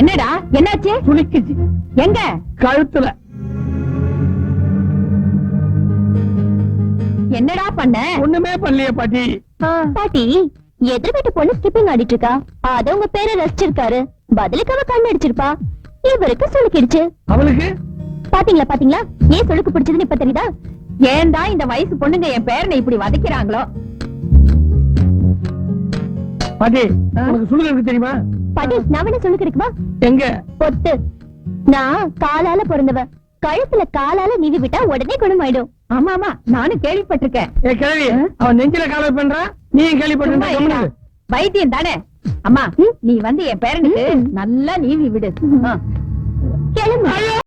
என்னடா என்னாச்சு? சுளுக்கிச்சு. எங்க? கழுத்துல. என்னடா பண்ண? ஒண்ணுமே பண்ணலையே பாட்டி. பாட்டி, எதிர் வீட்டு பொண்ணு ஸ்கிப்பிங் ஆடிட்டு இருக்கா. அத உங்க பேரை ரசிச்சிருக்காரு. பதிலுக்கு அவ கண்ணு அடிச்சிருப்பா. இவருக்கு சுளுக்கிடுச்சு. அவளுக்கு பாத்தீங்களா பாத்தீங்களா, ஏன் சுளுக்கு பிடிச்சதுன்னு இப்ப தெரியுதா? ஏன்டா இந்த வயசு பொண்ணுங்க என் பேரனை இப்படி வதைக்கிறாங்களோ? பாட்டி, உனக்கு சுளுக்கு இருக்கு தெரியுமா? பாட்டி, நான் வேணா சுளுக்கு இருக்குமா? எங்க? பொத்து. நான் காலால பிறந்தவ. கழுத்துல காலால நீவி விட்டா உடனே குணமாயிடும். ஆமா ஆமா, நானும் கேள்விப்பட்டிருக்கேன். ஏ கிழவி, அவன் நெஞ்சில கால பண்றா, நீ கேள்விப்பட்டிருக்க? வைத்தியம் தானே. அம்மா, நீ வந்து என் பேரனுக்கு நல்லா நீவி விடு. கிளம்பு.